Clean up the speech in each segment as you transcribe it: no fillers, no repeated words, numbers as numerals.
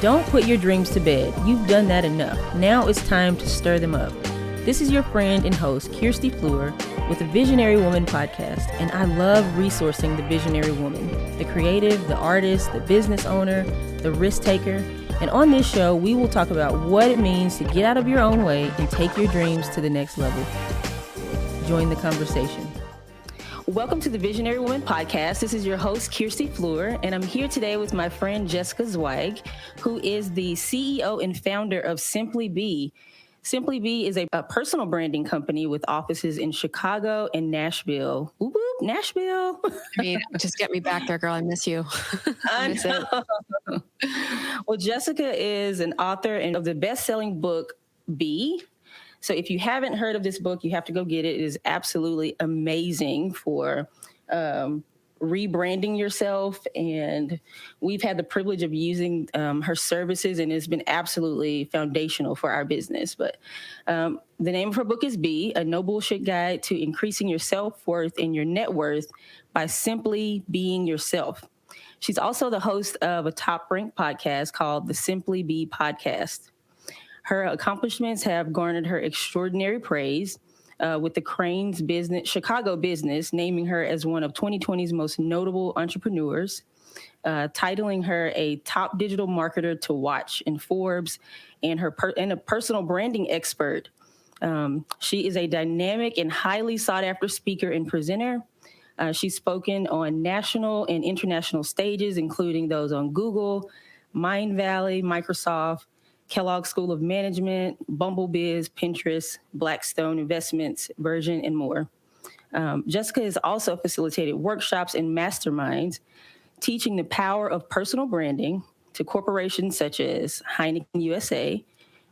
Don't put your dreams to bed. You've done that enough. Now it's time to stir them up. This is your friend and host, Kirsty Fleur, with the Visionary Woman podcast, and I love resourcing the visionary woman, the creative, the artist, the business owner, the risk taker. And on this show, we will talk about what it means to get out of your own way and take your dreams to the next level. Join the conversation. Welcome to the Visionary Woman podcast. This is your host, Kirsty Fleur, and I'm here today with my friend, Jessica Zweig, who is the CEO and founder of Simply Be. Simply Be is a personal branding company with offices in Chicago and Nashville. Whoop, whoop, Nashville. I mean, just get me back there, girl. I miss you. I know. Well, Jessica is an author of the best-selling book, Be. So if you haven't heard of this book, you have to go get it. It is absolutely amazing for rebranding yourself. And we've had the privilege of using her services, and it's been absolutely foundational for our business. But the name of her book is Be, a no bullshit guide to increasing your self-worth and your net worth by simply being yourself. She's also the host of a top-ranked podcast called the Simply Be Podcast. Her accomplishments have garnered her extraordinary praise, with the Crain's Chicago Business naming her as one of 2020's most notable entrepreneurs, titling her a top digital marketer to watch in Forbes, and a personal branding expert. She is a dynamic and highly sought after speaker and presenter. She's spoken on national and international stages, including those on Google, Mindvalley, Microsoft, Kellogg School of Management, BumbleBiz, Pinterest, Blackstone Investments, Virgin, and more. Jessica has also facilitated workshops and masterminds teaching the power of personal branding to corporations such as Heineken USA,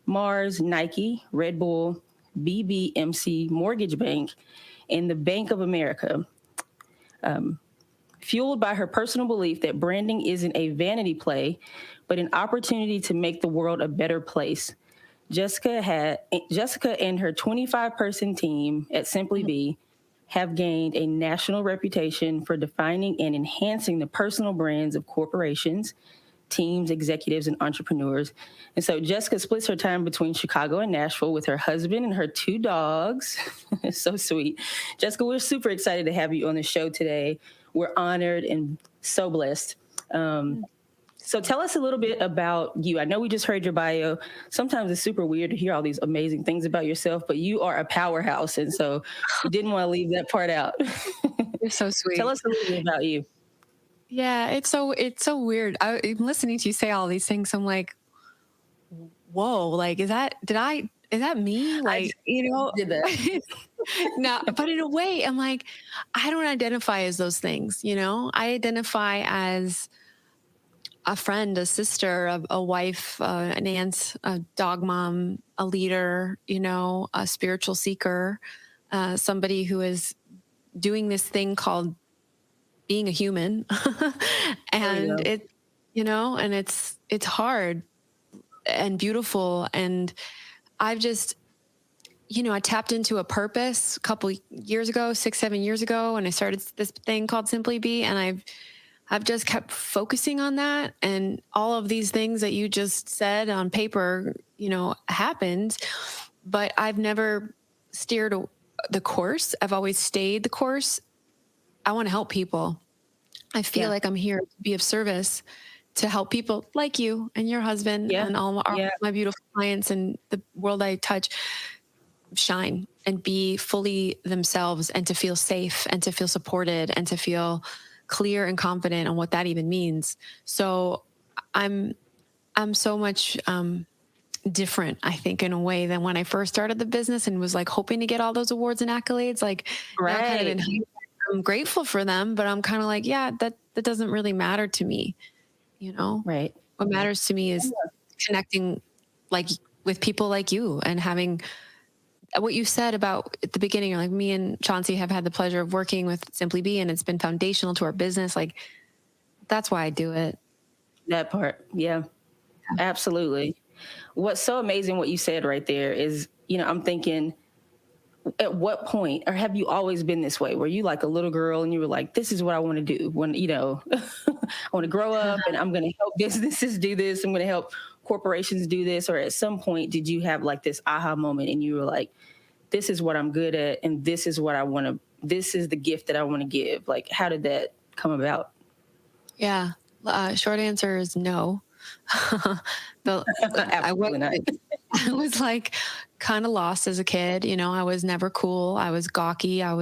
Mars, Nike, Red Bull, BBMC Mortgage Bank, and the Bank of America. Fueled by her personal belief that branding isn't a vanity play, but an opportunity to make the world a better place. Jessica and her 25-person team at Simply Be have gained a national reputation for defining and enhancing the personal brands of corporations, teams, executives, and entrepreneurs. And so Jessica splits her time between Chicago and Nashville with her husband and her 2 dogs. It's so sweet. Jessica, we're super excited to have you on the show today. We're honored and so blessed. So tell us a little bit about you. I know we just heard your bio. Sometimes it's super weird to hear all these amazing things about yourself, but you are a powerhouse. And so we didn't want to leave that part out. You're so sweet. Tell us a little bit about you. Yeah, it's so weird. I'm listening to you say all these things. I'm like, whoa, like, is that me? Like, did that. No, but in a way, I'm like, I don't identify as those things. I identify as a friend, a sister, a wife, an aunt, a dog mom, a leader, a spiritual seeker, somebody who is doing this thing called being a human. And it's hard and beautiful. And I've just, I tapped into a purpose a couple years ago, 6-7 years ago, and I started this thing called Simply Be. And I've just kept focusing on that, and all of these things that you just said on paper, happened, but I've never steered the course. I've always stayed the course. I want to help people. I feel like I'm here to be of service, to help people like you and your husband and all my beautiful clients and the world I touch shine and be fully themselves, and to feel safe and to feel supported and to feel clear and confident on what that even means. So I'm so much different, I think, in a way than when I first started the business and was like hoping to get all those awards and accolades. Like, right. I'm grateful for them, but I'm kind of like, that doesn't really matter to me. Right. What matters to me is connecting with people like you, and having what you said about at the beginning, like, me and Chauncey have had the pleasure of working with Simply Be, and it's been foundational to our business. Like, that's why I do it. That part. Yeah, absolutely. What's so amazing what you said right there is, I'm thinking, at what point, or have you always been this way? Were you like a little girl and you were like, this is what I want to do when, want to grow up and I'm going to help businesses do this. I'm going to help corporations do this. Or at some point, did you have like this aha moment and you were like, this is what I'm good at, and this is what I want to, this is the gift that I want to give? Like, how did that come about? Yeah. Short answer is no. Absolutely not. I was like kind of lost as a kid. You know, I was never cool. I was gawky. I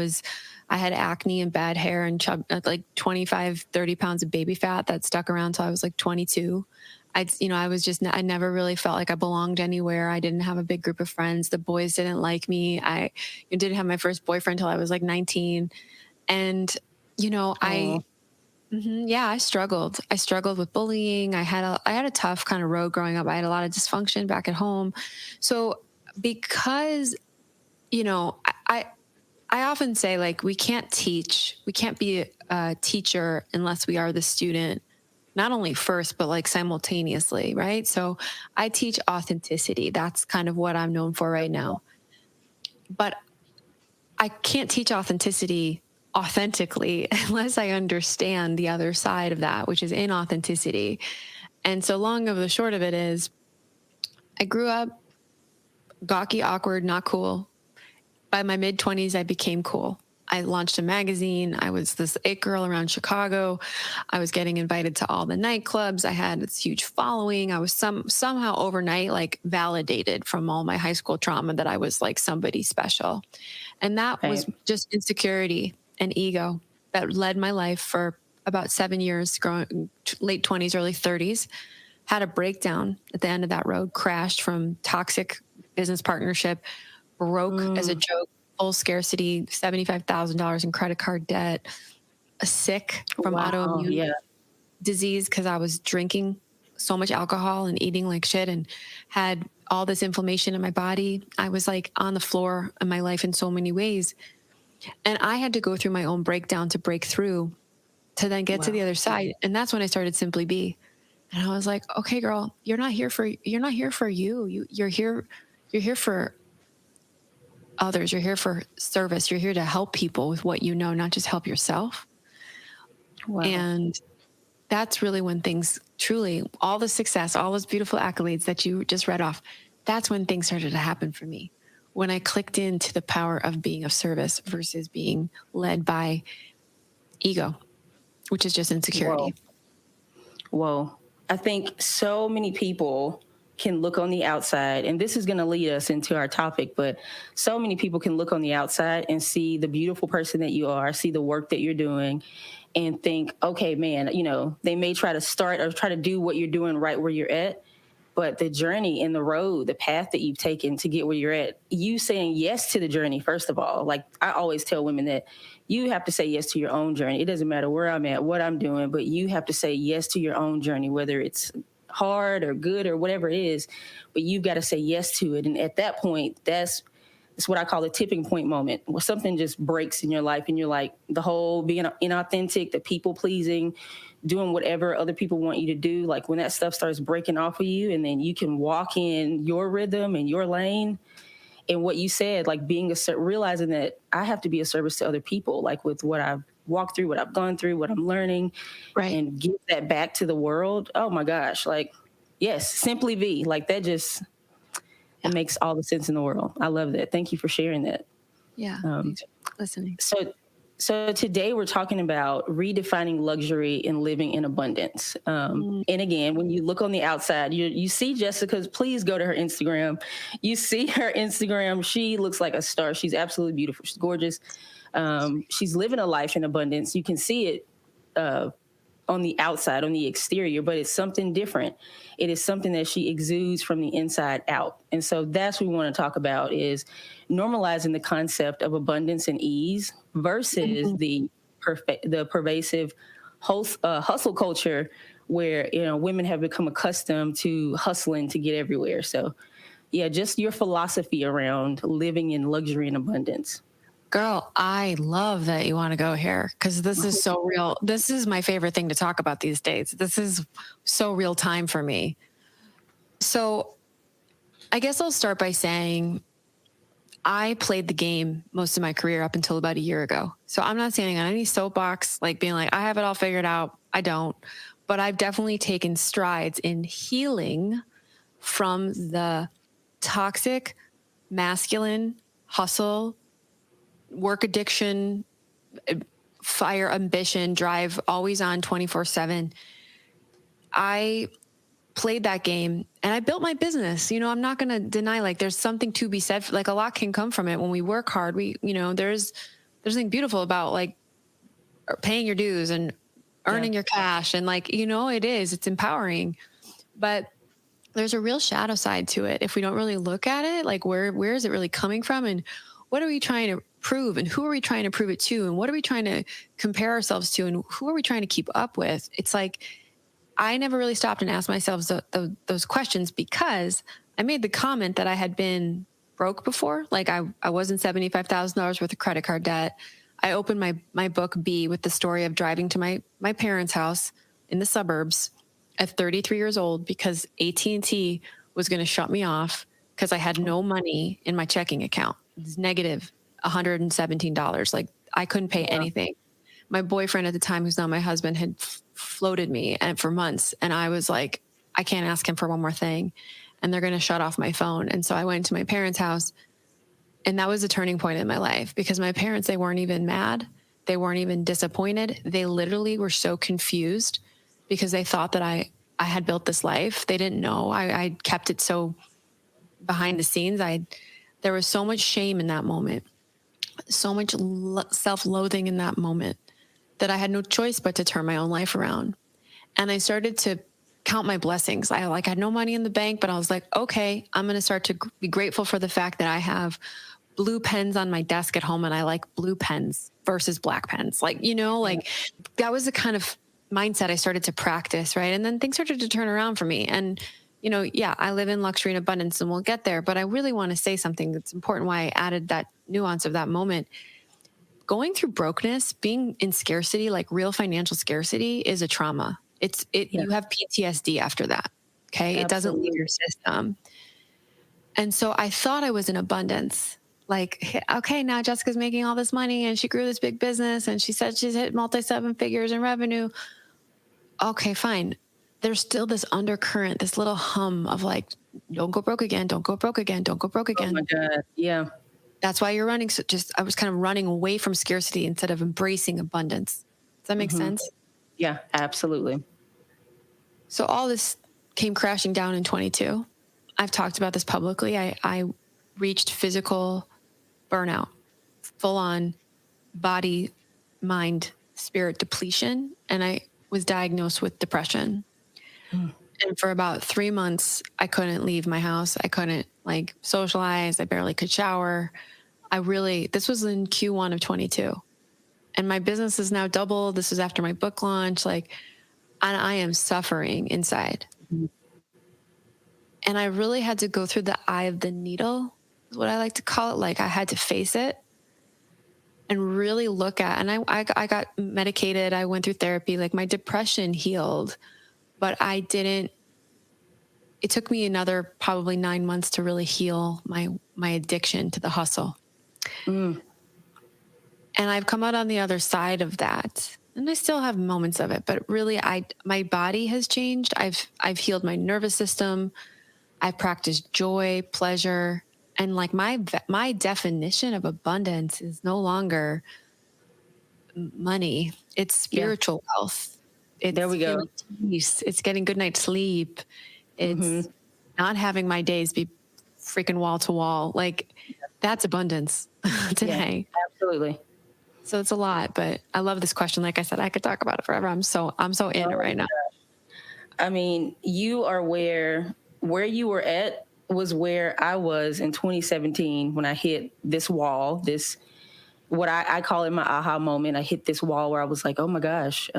had acne and bad hair and like 25, 30 pounds of baby fat that stuck around till I was like 22. I never really felt like I belonged anywhere. I didn't have a big group of friends. The boys didn't like me. I didn't have my first boyfriend till I was like 19. And, you know, I struggled. I struggled with bullying. I had a tough kind of road growing up. I had a lot of dysfunction back at home. So because, you know, I often say, like, we can't be a teacher unless we are the student, not only first, but like simultaneously, right? So I teach authenticity. That's kind of what I'm known for right now. But I can't teach authenticity authentically unless I understand the other side of that, which is inauthenticity. And so long of the short of it is, I grew up gawky, awkward, not cool. By my mid-20s, I became cool. I launched a magazine. I was this it girl around Chicago. I was getting invited to all the nightclubs. I had this huge following. I was somehow overnight like validated from all my high school trauma that I was like somebody special. And that was just insecurity and ego that led my life for about 7 years, growing late 20s, early 30s. Had a breakdown at the end of that road, crashed from toxic business partnership, broke as a joke, full scarcity, $75,000 in credit card debt, sick from autoimmune disease because I was drinking so much alcohol and eating like shit and had all this inflammation in my body. I was like on the floor in my life in so many ways. And I had to go through my own breakdown to break through to then get to the other side. And that's when I started Simply Be. And I was like, okay, girl, you're not here for you. You're here for others. You're here for service. You're here to help people with what you know, not just help yourself. Wow. And that's really when things truly, all the success, all those beautiful accolades that you just read off, that's when things started to happen for me. When I clicked into the power of being of service versus being led by ego, which is just insecurity. Whoa. I think so many people can look on the outside, and this is going to lead us into our topic, but so many people can look on the outside and see the beautiful person that you are, see the work that you're doing, and think, okay, man, you know, they may try to start or try to do what you're doing right where you're at, but the journey and the road, the path that you've taken to get where you're at, you saying yes to the journey, first of all. Like, I always tell women that you have to say yes to your own journey. It doesn't matter where I'm at, what I'm doing, but you have to say yes to your own journey, whether it's hard or good or whatever it is, but you've got to say yes to it. And at that point, that's what I call a tipping point moment, where something just breaks in your life and you're like, the whole being inauthentic, the people pleasing, doing whatever other people want you to do. Like, when that stuff starts breaking off of you, and then you can walk in your rhythm and your lane. And what you said, like realizing that I have to be a service to other people, like with what I've walked through, what I've gone through, what I'm learning, and give that back to the world. Oh my gosh. Like, yes, Simply Be, like that just, it makes all the sense in the world. I love that. Thank you for sharing that. Yeah. Thanks for listening. So today we're talking about redefining luxury and living in abundance. And again, when you look on the outside, you see Jessica's, please go to her Instagram. You see her Instagram. She looks like a star. She's absolutely beautiful. She's gorgeous. She's living a life in abundance. You can see it on the outside, on the exterior, but it's something different. It is something that she exudes from the inside out. And so that's what we want to talk about, is normalizing the concept of abundance and ease versus the pervasive hustle culture where, you know, women have become accustomed to hustling to get everywhere. So yeah, just your philosophy around living in luxury and abundance. Girl, I love that you want to go here, because this is so real. This is my favorite thing to talk about these days. This is so real time for me. So I guess I'll start by saying I played the game most of my career up until about a year ago. So I'm not standing on any soapbox, like being like, I have it all figured out. I don't. But I've definitely taken strides in healing from the toxic, masculine hustle, work addiction, fire ambition, drive, always on 24/7. I played that game and I built my business. You know, I'm not going to deny, like, there's something to be said. Like, a lot can come from it when we work hard. There's something beautiful about like paying your dues and earning your cash. And like, it's empowering, but there's a real shadow side to it. If we don't really look at it, like where is it really coming from? And what are we trying to prove? And who are we trying to prove it to? And what are we trying to compare ourselves to? And who are we trying to keep up with? It's like, I never really stopped and asked myself those questions, because I made the comment that I had been broke before. Like I was in $75,000 worth of credit card debt. I opened my book B with the story of driving to my parents' house in the suburbs at 33 years old because AT&T was going to shut me off because I had no money in my checking account. It was negative $117. Like, I couldn't pay anything. My boyfriend at the time, who's now my husband, had floated me for months. And I was like, I can't ask him for one more thing. And they're going to shut off my phone. And so I went to my parents' house. And that was a turning point in my life, because my parents, they weren't even mad. They weren't even disappointed. They literally were so confused because they thought that I had built this life. They didn't know. I kept it so behind the scenes. There was so much shame in that moment, so much self-loathing in that moment, that I had no choice but to turn my own life around. And I started to count my blessings. I had no money in the bank, but I was like, okay, I'm going to start to be grateful for the fact that I have blue pens on my desk at home, and I like blue pens versus black pens. Like, that was the kind of mindset I started to practice, right? And then things started to turn around for me. And, I live in luxury and abundance, and we'll get there. But I really want to say something that's important, why I added that nuance of that moment. Going through brokenness, being in scarcity, like real financial scarcity, is a trauma. You have PTSD after that. Okay. Absolutely. It doesn't leave your system. And so I thought I was in abundance. Like, okay, now Jessica's making all this money and she grew this big business and she said she's hit multi-7 figures in revenue. Okay, fine. There's still this undercurrent, this little hum of like, don't go broke again. Don't go broke again. Don't go broke again. Oh my God. Yeah. That's why you're running. So I was kind of running away from scarcity instead of embracing abundance. Does that make sense? Yeah, absolutely. So all this came crashing down in 22. I've talked about this publicly. I reached physical burnout, full on body, mind, spirit depletion. And I was diagnosed with depression. And for about 3 months, I couldn't leave my house. I couldn't socialize. I barely could shower. This was in Q1 of 22. And my business is now doubled. This was after my book launch. And I am suffering inside. And I really had to go through the eye of the needle, is what I like to call it. I had to face it and really look at, and I got medicated. I went through therapy. My depression healed, but it took me another probably 9 months to really heal my addiction to the hustle. And I've come out on the other side of that. And I still have moments of it, but really my body has changed. I've healed my nervous system. I've practiced joy, pleasure, and my definition of abundance is no longer money. It's spiritual wealth. There we go. Peace. It's getting good night's sleep. It's not having my days be freaking wall to wall. That's abundance today. Yeah, absolutely. So it's a lot, but I love this question. Like I said, I could talk about it forever. I'm so in it right now. I mean, you are where you were at was where I was in 2017 when I hit this wall, what I call it my aha moment. I hit this wall where I was like, oh my gosh,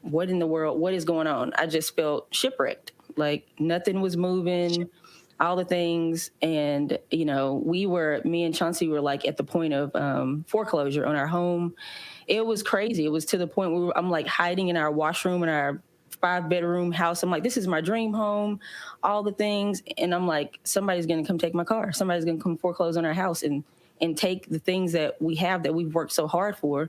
what in the world? What is going on? I just felt shipwrecked. Nothing was moving, all the things. And, me and Chauncey were at the point of foreclosure on our home. It was crazy. It was to the point where I'm hiding in our washroom in our 5-bedroom house. I'm this is my dream home, all the things. And I'm somebody's going to come take my car. Somebody's going to come foreclose on our house and take the things that we have that we've worked so hard for.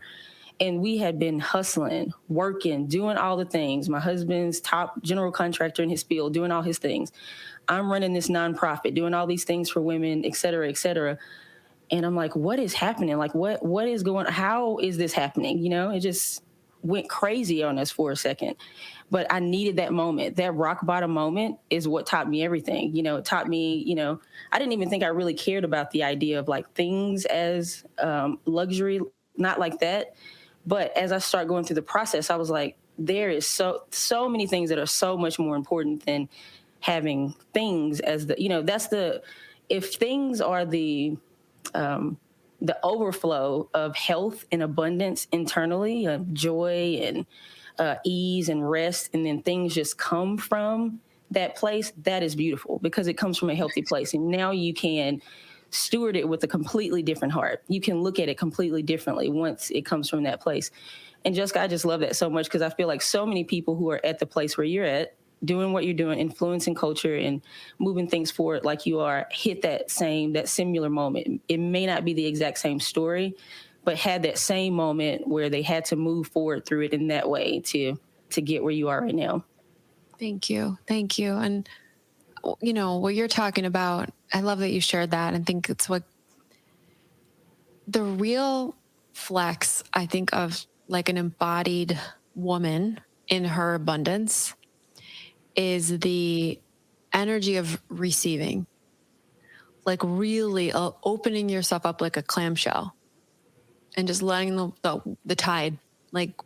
And we had been hustling, working, doing all the things. My husband's top general contractor in his field, doing all his things. I'm running this nonprofit, doing all these things for women, et cetera, et cetera. And I'm like, what is happening? Like, what is going, how is this happening? You know, it just went crazy on us for a second. But I needed that moment. That rock bottom moment is what taught me everything. You know, it taught me, you know, I didn't even think I really cared about the idea of like things as luxury, not like that. But as I start going through the process, I was like, there is so many things that are so much more important than having things as the, you know, that's the, if things are the overflow of health and abundance internally, of joy and ease and rest, and then things just come from that place, that is beautiful because it comes from a healthy place. And now you can steward it with a completely different heart. You can look at it completely differently once it comes from that place. And Jessica, I just love that so much because I feel like so many people who are at the place where you're at, doing what you're doing, influencing culture and moving things forward like you are, hit that similar moment. It may not be the exact same story, but had that same moment where they had to move forward through it in that way to get where you are right now. Thank you. Thank you. And, you know, what you're talking about, I love that you shared that. I think it's what the real flex, I think, of like an embodied woman in her abundance is the energy of receiving, like really opening yourself up like a clamshell and just letting the tide like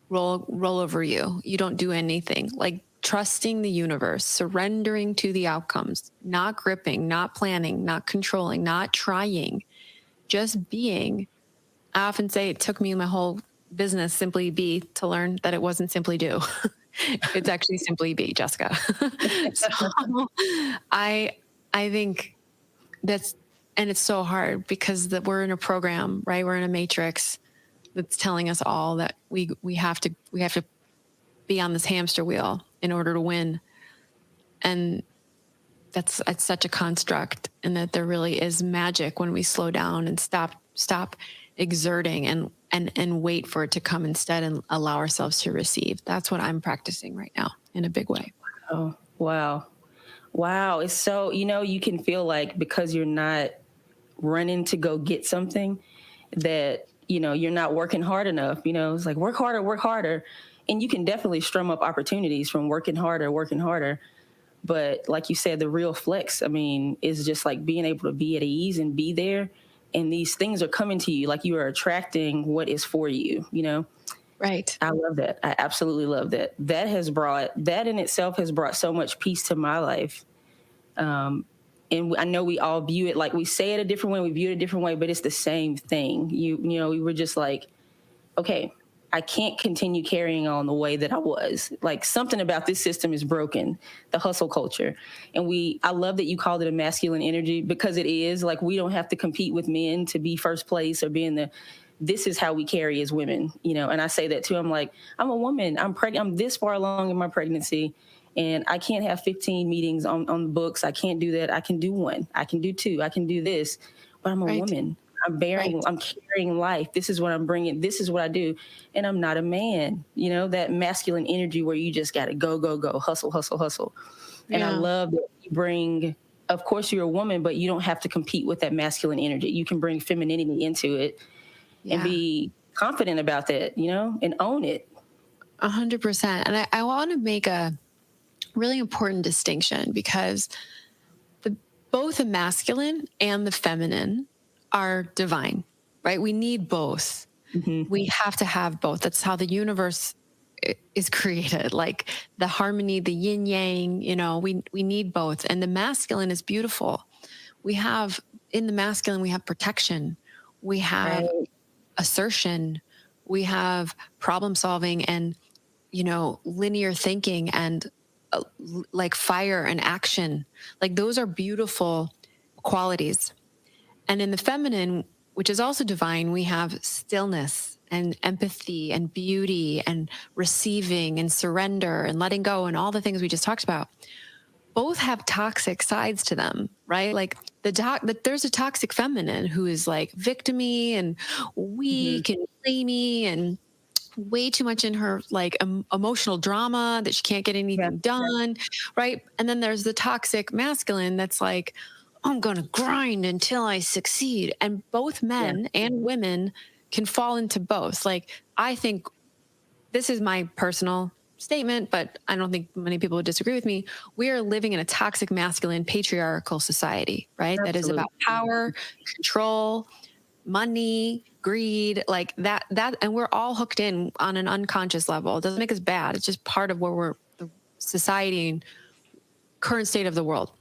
roll over you. You don't do anything, like trusting the universe, surrendering to the outcomes, not gripping, not planning, not controlling, not trying, just being. I often say it took me my whole business, Simply Be, to learn that it wasn't simply do. It's actually Simply Be, Jessica. So I think that's, and it's so hard because we're in a program, right? We're in a matrix that's telling us all that we have to be on this hamster wheel in order to win. And it's such a construct, and that there really is magic when we slow down and stop exerting and wait for it to come instead and allow ourselves to receive. That's what I'm practicing right now in a big way. Oh, wow. Wow. It's so, you know, you can feel like because you're not running to go get something that, you know, you're not working hard enough. You know, it's like work harder, work harder. And you can definitely strum up opportunities from working harder, working harder. But like you said, the real flex, I mean, is just like being able to be at ease and be there. And these things are coming to you, like you are attracting what is for you, you know? Right. I love that. I absolutely love that. That in itself has brought so much peace to my life. And I know we all view it, like we say it a different way, we view it a different way, but it's the same thing. You know, we were just like, okay, I can't continue carrying on the way that I was. Like something about this system is broken, the hustle culture. And I love that you called it a masculine energy because it is. Like we don't have to compete with men to be first place or this is how we carry as women, you know. And I say that too. I'm like, I'm a woman. I'm pregnant. I'm this far along in my pregnancy. And I can't have 15 meetings on books. I can't do that. I can do one. I can do two. I can do this. But I'm a woman. I'm carrying life. This is what I'm bringing. This is what I do. And I'm not a man. You know, that masculine energy where you just got to go, go, go, hustle, hustle, hustle. And I love that you bring, of course, you're a woman, but you don't have to compete with that masculine energy. You can bring femininity into it and be confident about that, you know, and own it. 100%. And I want to make a really important distinction because both the masculine and the feminine are divine, right? We need both. Mm-hmm. We have to have both. That's how the universe is created, like the harmony, the yin yang, you know, we need both. And the masculine is beautiful. In the masculine, we have protection. We have assertion. We have problem solving and, you know, linear thinking and like fire and action. Like those are beautiful qualities. And in the feminine, which is also divine, we have stillness and empathy and beauty and receiving and surrender and letting go and all the things we just talked about. both have toxic sides to them, right? Like there's a toxic feminine who is like victimy and Mm-hmm. weak and blamey and way too much in her like emotional drama that she can't get Yeah. anything done, right? And then there's the toxic masculine that's like, I'm going to grind until I succeed. And both Yeah. men and women can fall into both. Like, I think this is my personal statement, but I don't think many people would disagree with me. We are living in a toxic masculine patriarchal society, right? That is Absolutely. about power, control, money, greed, like that, and we're all hooked in on an unconscious level. It doesn't make us bad. It's just part of where we're the society and current state of the world.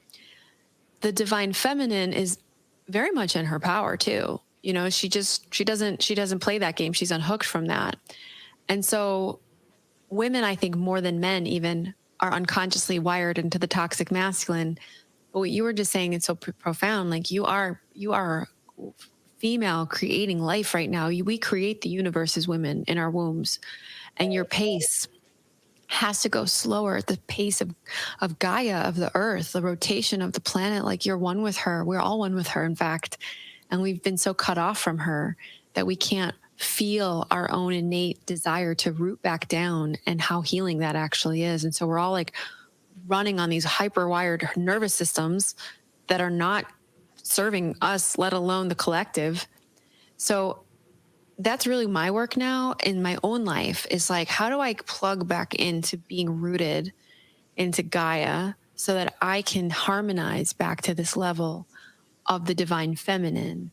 The divine feminine is very much in her power too. You know, she doesn't play that game. She's unhooked from that. And so women, I think more than men even, are unconsciously wired into the toxic masculine. But what you were just saying is so profound. Like you are female creating life right now. We create the universe as women in our wombs, and your pace has to go slower at the pace of Gaia, of the earth, the rotation of the planet. Like you're one with her. We're all one with her, in fact. And we've been so cut off from her that we can't feel our own innate desire to root back down and how healing that actually is. And so we're all like running on these hyper-wired nervous systems that are not serving us, let alone the collective. So that's really my work now in my own life, is like, how do I plug back into being rooted into Gaia so that I can harmonize back to this level of the divine feminine?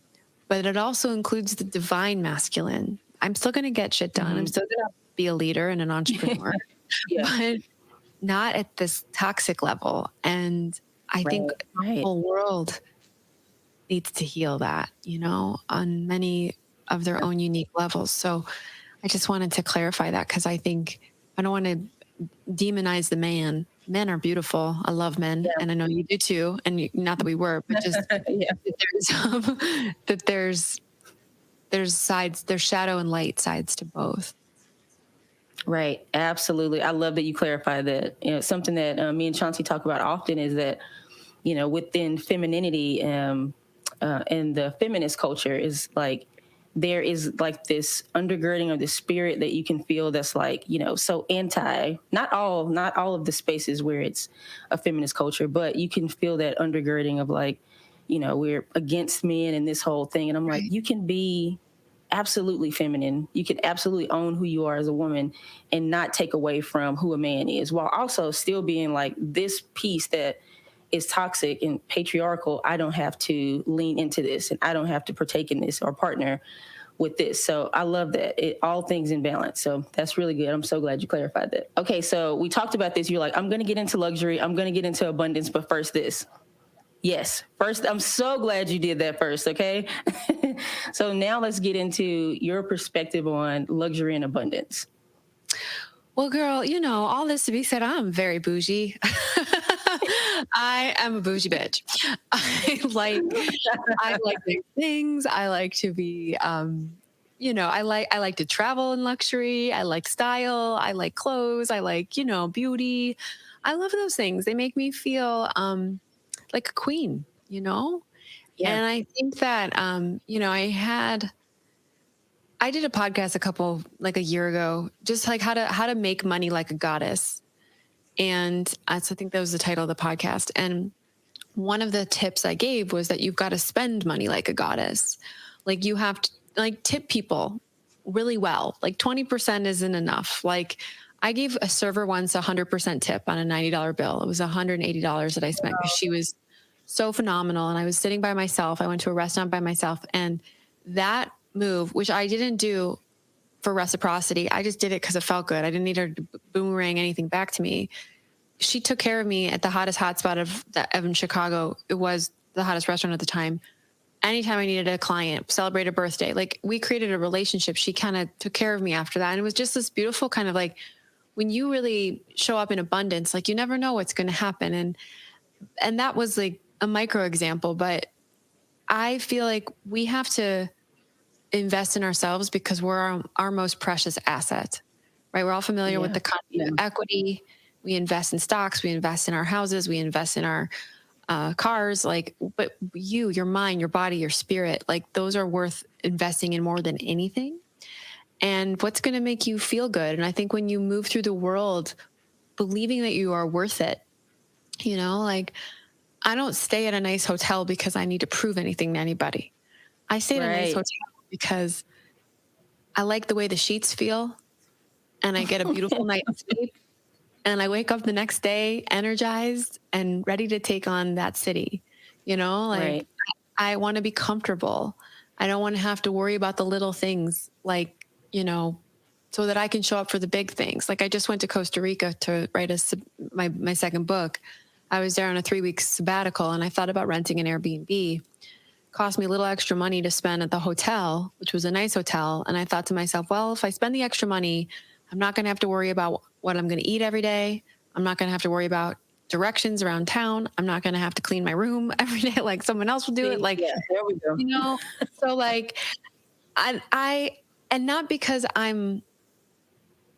But it also includes the divine masculine. I'm still going to get shit done. Mm-hmm. I'm still going to be a leader and an entrepreneur, Yeah. but not at this toxic level. And I think the whole world needs to heal that, you know, on many of their own unique levels. So I just wanted to clarify that, because I think I don't want to demonize the man. Men are beautiful. I love men, and I know you do too. And not that we were, but just Yeah. that there's sides, there's shadow and light sides to both. Right. Absolutely. I love that you clarify that. You know, something that me and Chauncey talk about often is that, you know, within femininity and the feminist culture is like, there is like this undergirding of the spirit that you can feel that's like, you know, so not all of the spaces where it's a feminist culture, but you can feel that undergirding of like, you know, we're against men and this whole thing. And I'm like, you can be absolutely feminine. You can absolutely own who you are as a woman and not take away from who a man is, while also still being like this piece that is toxic and patriarchal. I don't have to lean into this, and I don't have to partake in this or partner with this. So I love that. All things in balance. So that's really good. I'm so glad you clarified that. Okay, so we talked about this. You're like, I'm going to get into luxury. I'm going to get into abundance, but first this. Yes. First, I'm so glad you did that first. Okay. So now let's get into your perspective on luxury and abundance. Well, girl, you know, all this to be said, I'm very bougie. I am a bougie bitch. I like big things. I like to be, you know, I like to travel in luxury. I like style. I like clothes. I like, you know, beauty. I love those things. They make me feel like a queen, you know? Yeah. And I think that, you know, I did a podcast like a year ago, just like how to make money like a goddess. And so I think that was the title of the podcast. And one of the tips I gave was that you've got to spend money like a goddess. Like you have to like tip people really well. Like 20% isn't enough. Like I gave a server once 100% tip on a $90 bill. It was $180 that I spent because she was so phenomenal. And I was sitting by myself. I went to a restaurant by myself, and that move, which I didn't do for reciprocity, I just did it because it felt good. I didn't need her to boomerang anything back to me. She took care of me at the hottest hotspot of in Chicago. It was the hottest restaurant at the time. Anytime I needed a client, celebrate a birthday, like we created a relationship. She kind of took care of me after that. And it was just this beautiful kind of like, when you really show up in abundance, like you never know what's going to happen. And that was like a micro example, but I feel like we have to invest in ourselves because we're our most precious asset, right? We're all familiar with the concept of equity. we invest in stocks, we invest in our houses, we invest in our cars, like, but you, your mind, your body, your spirit, like those are worth investing in more than anything. And what's going to make you feel good. And I think when you move through the world believing that you are worth it, you know, like I don't stay at a nice hotel because I need to prove anything to anybody. I stay at a nice hotel because I like the way the sheets feel and I get a beautiful night's sleep. And I wake up the next day energized and ready to take on that city. You know, like I want to be comfortable. I don't want to have to worry about the little things, like, you know, so that I can show up for the big things. Like I just went to Costa Rica to write my second book. I was there on a 3-week sabbatical and I thought about renting an Airbnb. Cost me a little extra money to spend at the hotel, which was a nice hotel. And I thought to myself, well, if I spend the extra money, I'm not going to have to worry about what I'm going to eat every day. I'm not going to have to worry about directions around town. I'm not going to have to clean my room every day like someone else will do it. Like, there we go. You know, so like I and not because I'm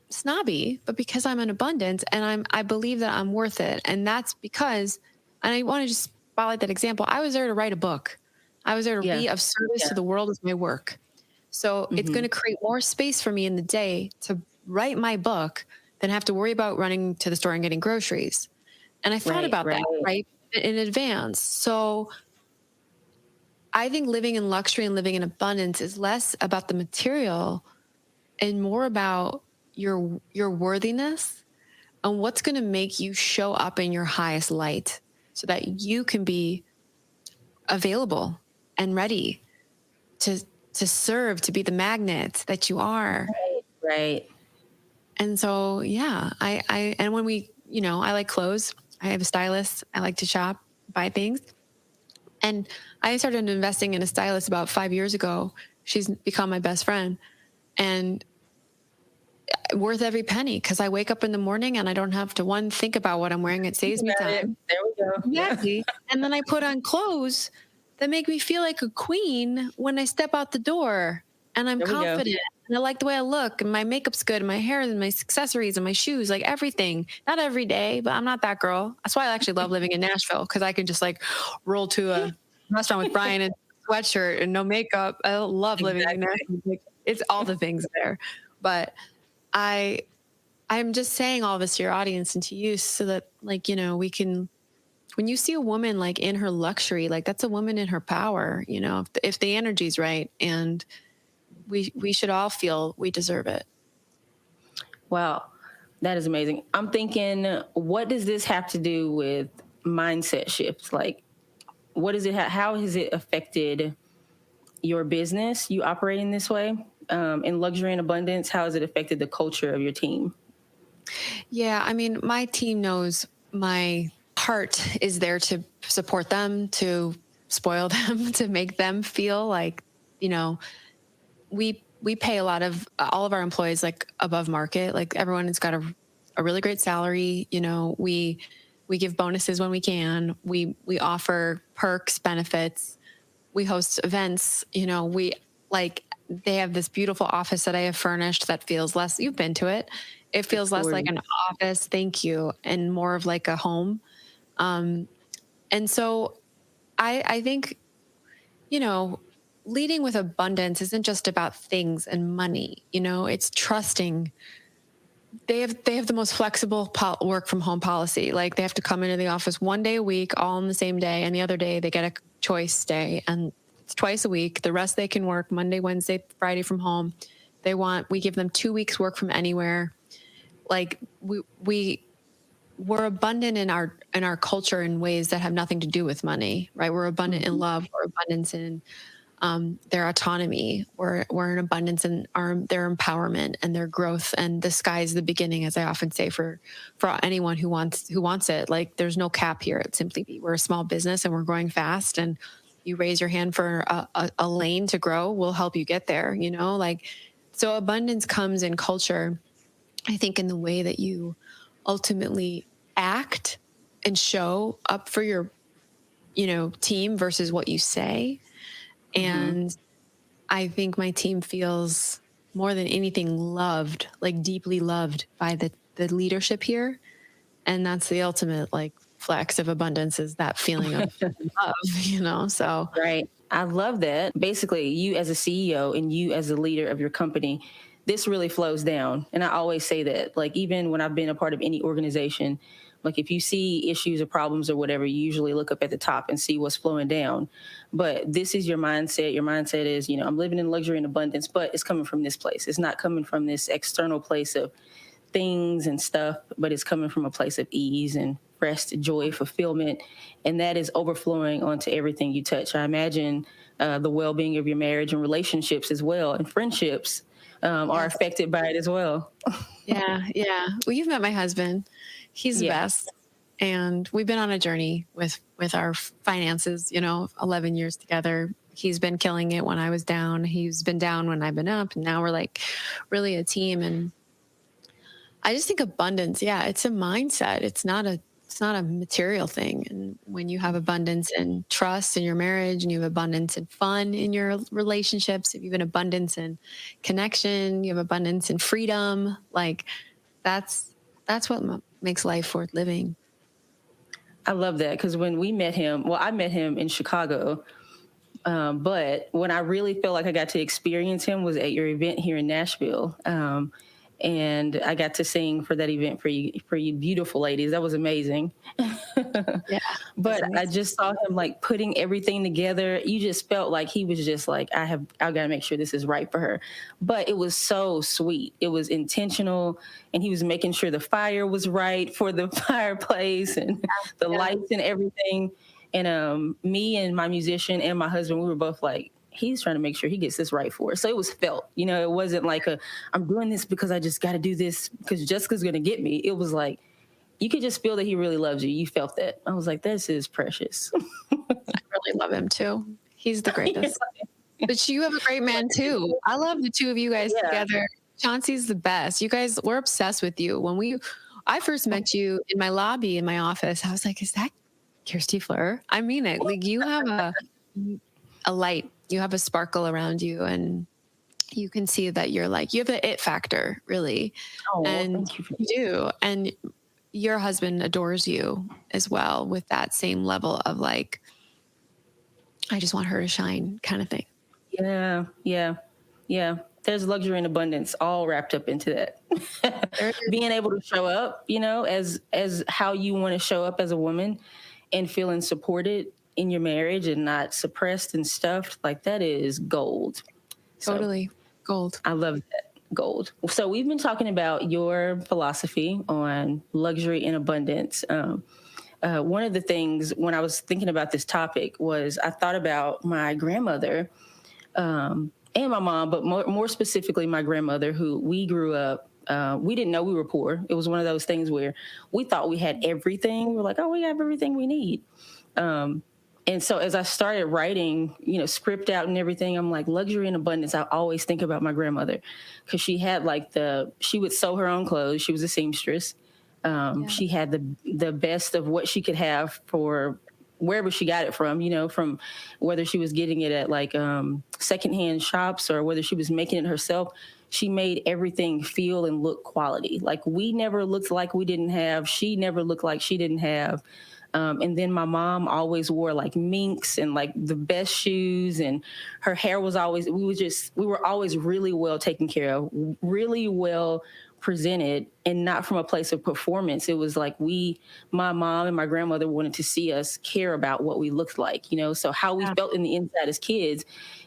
snobby, but because I'm in abundance and I believe that I'm worth it. And that's because, and I want to just spotlight that example. I was there to write a book. I was there to be of service to the world with my work. So it's going to create more space for me in the day to write my book than have to worry about running to the store and getting groceries. And I thought about that, right, in advance. So I think living in luxury and living in abundance is less about the material and more about your worthiness and what's going to make you show up in your highest light so that you can be available and ready to serve, to be the magnet that you are. Right. And so, yeah, and when we, you know, I like clothes. I have a stylist. I like to shop, buy things. And I started investing in a stylist about 5 years ago. She's become my best friend and worth every penny because I wake up in the morning and I don't have to think about what I'm wearing. It saves me time. There we go. Exactly. And then I put on clothes that make me feel like a queen when I step out the door and I'm confident and I like the way I look and my makeup's good and my hair and my accessories and my shoes, like everything. Not every day, but I'm not that girl. That's why I actually love living in Nashville because I can just like roll to a restaurant with Brian in a sweatshirt and no makeup. I love living in Nashville. Like, it's all the things there. But I'm just saying all this to your audience and to you so that, like, you know, we can, when you see a woman like in her luxury, like that's a woman in her power, you know, if the energy's right, and we should all feel we deserve it. Wow. That is amazing. I'm thinking, what does this have to do with mindset shifts? Like, what is it? How has it affected your business? You operating this way in luxury and abundance? How has it affected the culture of your team? Yeah, I mean, my team knows my heart is there to support them, to spoil them, to make them feel like, you know, we pay a lot of all of our employees like above market. Like everyone has got a really great salary. You know, we give bonuses when we can. We offer perks, benefits. We host events. You know, they have this beautiful office that I have furnished that feels less, you've been to it. It feels less like an office, thank you, and more of like a home. And so I think, you know, leading with abundance isn't just about things and money. You know, it's trusting. They have the most flexible work from home policy. Like they have to come into the office 1 day a week, all on the same day, and the other day they get a choice day, and it's twice a week. The rest they can work Monday, Wednesday, Friday from home. We give them 2 weeks work from anywhere. Like we're abundant in our culture in ways that have nothing to do with money, right? We're abundant in love. We're abundant in their autonomy. We're in abundance in their empowerment and their growth. And the sky is the beginning, as I often say, for anyone who wants it. Like there's no cap here at Simply Be. We're a small business and we're growing fast. And you raise your hand for a lane to grow, we'll help you get there. You know, like so abundance comes in culture. I think in the way that you ultimately act and show up for your, you know, team versus what you say. And I think my team feels more than anything loved, like deeply loved by the leadership here. And that's the ultimate like flex of abundance, is that feeling of love, so. Right. I love that. Basically, you as a CEO and you as a leader of your company, this really flows down. And I always say that, like, even when I've been a part of any organization, like if you see issues or problems or whatever, you usually look up at the top and see what's flowing down. But this is your mindset. Your mindset is, I'm living in luxury and abundance, but it's coming from this place. It's not coming from this external place of things and stuff, but it's coming from a place of ease and rest, joy, fulfillment, and that is overflowing onto everything you touch. I imagine the well-being of your marriage and relationships as well, and friendships are affected by it as well. Yeah. Well, you've met my husband. He's the best. And we've been on a journey with our finances, 11 years together. He's been killing it when I was down. He's been down when I've been up. And now we're like really a team. And I just think abundance, it's a mindset. It's not a material thing. And when you have abundance and trust in your marriage, and you have abundance and fun in your relationships, if you have an abundance and connection, you have abundance and freedom, like that's what makes life worth living. I love that, because when we met him, I met him in Chicago, but when I really felt like I got to experience him was at your event here in Nashville. And I got to sing for that event for you beautiful ladies. That was amazing. But I just saw him like putting everything together. You just felt like he was just like, I got to make sure this is right for her. But it was so sweet. It was intentional, and he was making sure the fire was right for the fireplace and the lights and everything. And me and my musician and my husband, we were both like, he's trying to make sure he gets this right for us. So it was felt, it wasn't like I'm doing this because I just got to do this because Jessica's going to get me. It was like, you could just feel that he really loves you. You felt that. I was like, this is precious. I really love him too. He's the greatest. But you have a great man too. I love the two of you guys together. Chauncey's the best. You guys, we're obsessed with you. When I first met you in my lobby in my office, I was like, is that Kirsty Fleur? I mean it. Like, you have a light. You have a sparkle around you, and you can see that you have the it factor, really. Oh, and you do. And your husband adores you as well, with that same level of like, I just want her to shine kind of thing. Yeah. There's luxury and abundance all wrapped up into that. Being able to show up, as how you want to show up as a woman, and feeling supported in your marriage and not suppressed and stuffed, like that is gold. Totally. Gold. I love that. Gold. So we've been talking about your philosophy on luxury and abundance. One of the things when I was thinking about this topic was I thought about my grandmother and my mom, but more specifically my grandmother, who we grew up. We didn't know we were poor. It was one of those things where we thought we had everything. We're like, oh, we have everything we need. And so as I started writing, script out and everything, I'm like, luxury and abundance. I always think about my grandmother, because she had she would sew her own clothes. She was a seamstress. She had the best of what she could have for wherever she got it from, from whether she was getting it at secondhand shops or whether she was making it herself. She made everything feel and look quality. Like, we never looked like we didn't have. She never looked like she didn't have. And then my mom always wore minks and the best shoes, and her hair was always, we were always really well taken care of, really well presented, and not from a place of performance. It was my mom and my grandmother wanted to see us care about what we looked like, so how we felt in the inside as kids,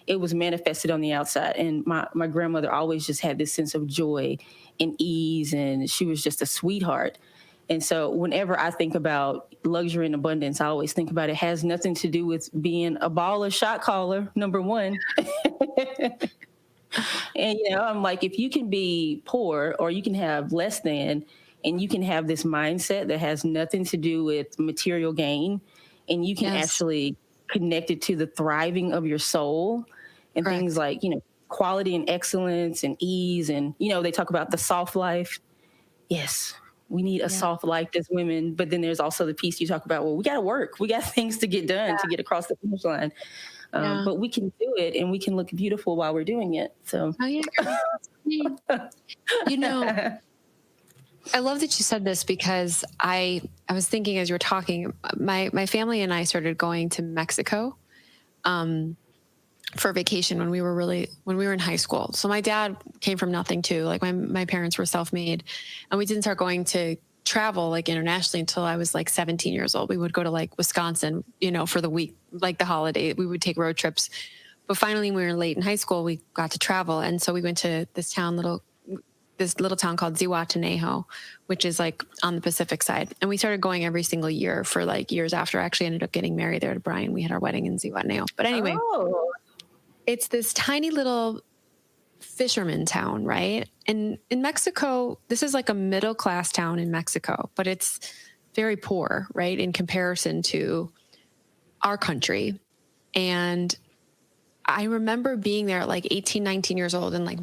it was manifested on the outside. And my grandmother always just had this sense of joy and ease, and she was just a sweetheart. And so whenever I think about luxury and abundance, I always think about it has nothing to do with being a baller shot caller, number one. And, I'm like, if you can be poor or you can have less than, and you can have this mindset that has nothing to do with material gain, and you can actually connect it to the thriving of your soul and things like, quality and excellence and ease. And, they talk about the soft life. Yes. We need a soft life as women, but then there's also the piece you talk about, well, we got to work. We got things to get done to get across the finish line. But we can do it, and we can look beautiful while we're doing it. So, I love that you said this because I was thinking as you were talking, my family and I started going to Mexico for vacation when we were in high school. So my dad came from nothing too. Like my parents were self-made, and we didn't start going to travel like internationally until I was like 17 years old. We would go to like Wisconsin, for the week, like the holiday. We would take road trips. But finally, when we were late in high school, we got to travel. And so we went to this little town called Zihuatanejo, which is like on the Pacific side. And we started going every single year for like years after. I actually ended up getting married there to Brian. We had our wedding in Zihuatanejo. But anyway, it's this tiny little fisherman town, right? And in Mexico, this is like a middle-class town in Mexico, but it's very poor, right? In comparison to our country. And I remember being there at like 18, 19 years old and like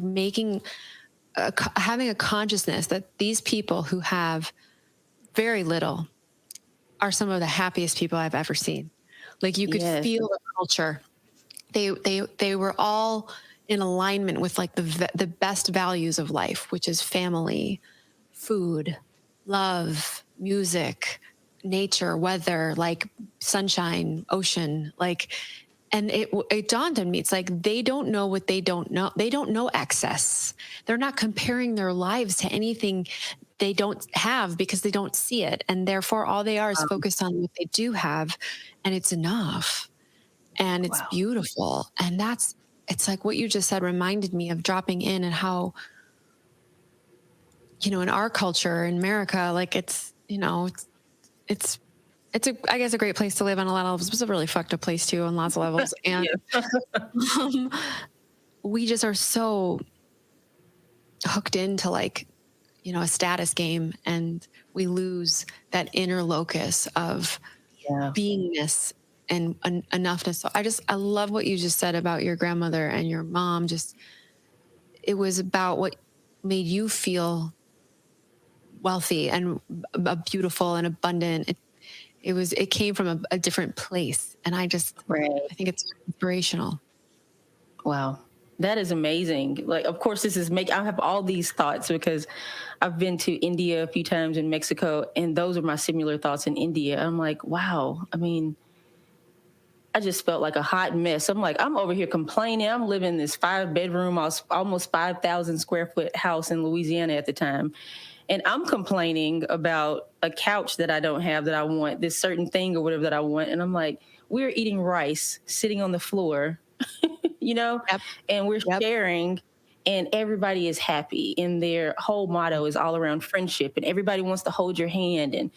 having a consciousness that these people who have very little are some of the happiest people I've ever seen. Like you could feel the culture. They were all in alignment with like the best values of life, which is family, food, love, music, nature, weather, like sunshine, ocean, like. And it dawned on me, it's like they don't know what they don't know. They don't know excess. They're not comparing their lives to anything they don't have because they don't see it. And therefore, all they are is focused on what they do have, and it's enough. And it's beautiful. And it's like what you just said reminded me of dropping in and how, in our culture in America, like it's I guess a great place to live on a lot of levels. It's a really fucked up place too on lots of levels. And we just are so hooked into like, a status game, and we lose that inner locus of beingness and enoughness. So I love what you just said about your grandmother and your mom. It was about what made you feel wealthy and beautiful and abundant. It came from a different place. And I think it's inspirational. Wow. That is amazing. Like, of course, I have all these thoughts because I've been to India a few times in Mexico, and those are my similar thoughts in India. I'm like, wow. I mean, I just felt like a hot mess. I'm like, I'm over here complaining. I'm living in this 5-bedroom, almost 5,000 square foot house in Louisiana at the time. And I'm complaining about a couch that I don't have that I want, this certain thing or whatever that I want. And I'm like, we're eating rice sitting on the floor, and we're sharing, and everybody is happy. And their whole motto is all around friendship, and everybody wants to hold your hand. And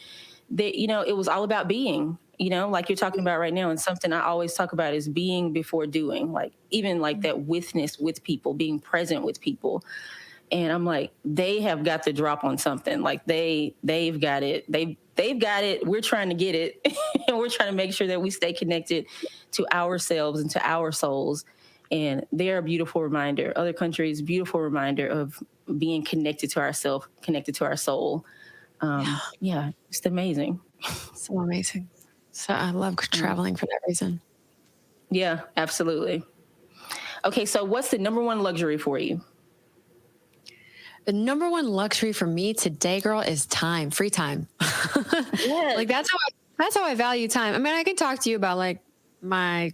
it was all about being, like you're talking about right now. And something I always talk about is being before doing, like even like that witness with people, being present with people. And I'm like, they have got to drop on something. Like they've got it. They've got it. We're trying to get it. And we're trying to make sure that we stay connected to ourselves and to our souls. And they're a beautiful reminder. Other countries, beautiful reminder of being connected to ourselves, connected to our soul. Just amazing. So amazing. So I love traveling for that reason. Yeah, absolutely. Okay, so what's the number one luxury for you? The number one luxury for me today, girl, is time, free time. Yes. Like that's how I value time. I mean, I can talk to you about like my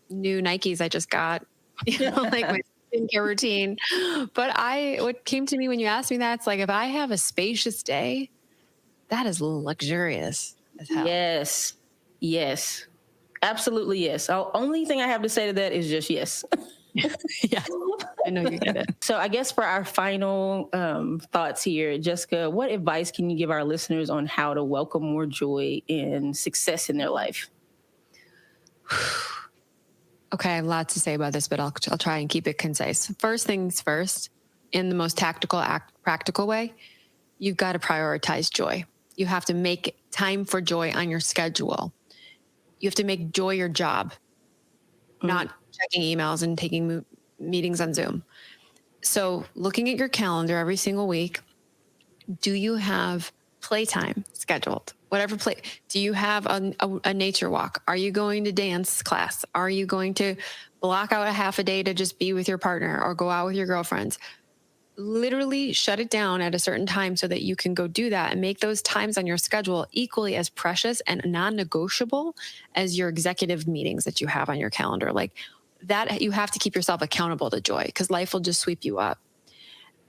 new Nikes I just got, like my skincare routine. But what came to me when you asked me that, it's like if I have a spacious day, that is luxurious as hell. Yes, absolutely yes. The only thing I have to say to that is just yes. Yeah, I know you get it. So I guess for our final thoughts here, Jessica, what advice can you give our listeners on how to welcome more joy and success in their life? Okay, I have a lot to say about this, but I'll try and keep it concise. First things first, in the most practical way, you've got to prioritize joy. You have to make time for joy on your schedule. You have to make joy your job, not checking emails and taking meetings on Zoom. So looking at your calendar every single week, do you have playtime scheduled? Whatever play. Do you have a nature walk? Are you going to dance class? Are you going to block out a half a day to just be with your partner or go out with your girlfriends? literally shut it down at a certain time so that you can go do that, and make those times on your schedule equally as precious and non-negotiable as your executive meetings that you have on your calendar. Like that, you have to keep yourself accountable to joy, because life will just sweep you up.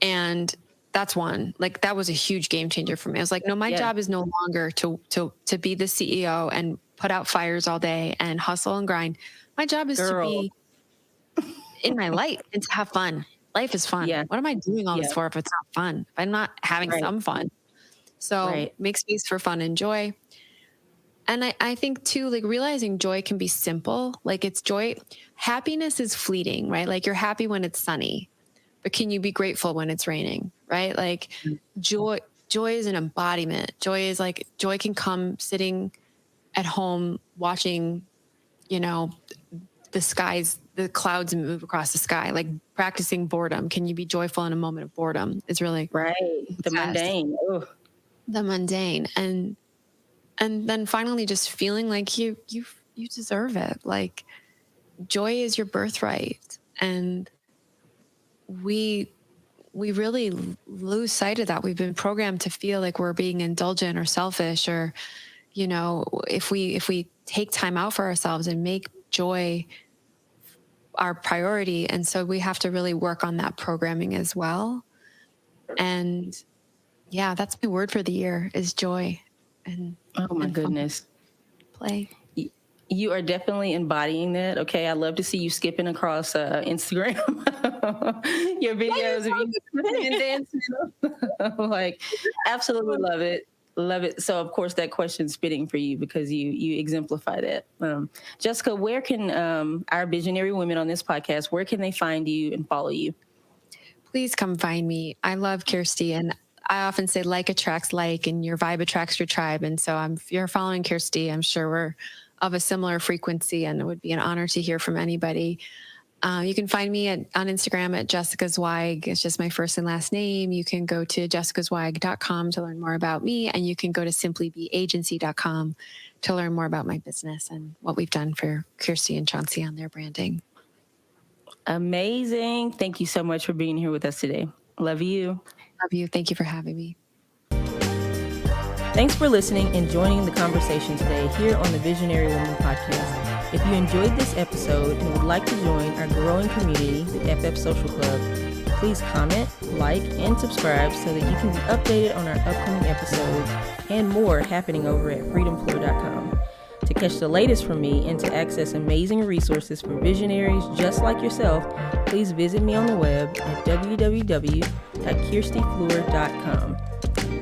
And that's one, like, that was a huge game changer for me. I was like, no, my job is no longer to be the CEO and put out fires all day and hustle and grind. My job is to be in my light and to have fun. Life is fun. What am I doing all this for if it's not fun? If I'm not having some fun. So make space for fun and joy. And I think too, like, realizing joy can be simple. Like, it's joy. Happiness is fleeting, right? Like, you're happy when it's sunny, but can you be grateful when it's raining, right? Like joy is an embodiment. Joy can come sitting at home watching, the clouds move across the sky, like practicing boredom. Can you be joyful in a moment of boredom? It's really the mundane. Ugh. The mundane. And then finally just feeling like you deserve it. Like, joy is your birthright. And we really lose sight of that. We've been programmed to feel like we're being indulgent or selfish, or, if we take time out for ourselves and make joy our priority. And so we have to really work on that programming as well. And yeah, that's my word for the year, is joy. And oh my goodness, play. You are definitely embodying that. Okay, I love to see you skipping across Instagram, your videos of you skipping and dancing. Like, absolutely love it. Love it. So, of course, that question's fitting for you because you exemplify that. Jessica, where can our visionary women on this podcast, where can they find you and follow you? Please come find me. I love Kirsty, and I often say like attracts like, and your vibe attracts your tribe. And so if you're following Kirsty, I'm sure we're of a similar frequency, and it would be an honor to hear from anybody. You can find me on Instagram at Jessica Zweig. It's just my first and last name. You can go to jessicazweig.com to learn more about me, and you can go to simplybeagency.com to learn more about my business and what we've done for Kirsty and Chauncey on their branding. Amazing. Thank you so much for being here with us today. Love you. Love you. Thank you for having me. Thanks for listening and joining the conversation today here on the Visionary Woman Podcast. If you enjoyed this episode and would like to join our growing community, the FF Social Club, please comment, like, and subscribe so that you can be updated on our upcoming episodes and more happening over at freedomflow.com. To catch the latest from me and to access amazing resources for visionaries just like yourself, please visit me on the web at www.kirstyfleur.com.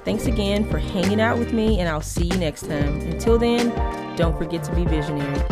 Thanks again for hanging out with me, and I'll see you next time. Until then, don't forget to be visionary.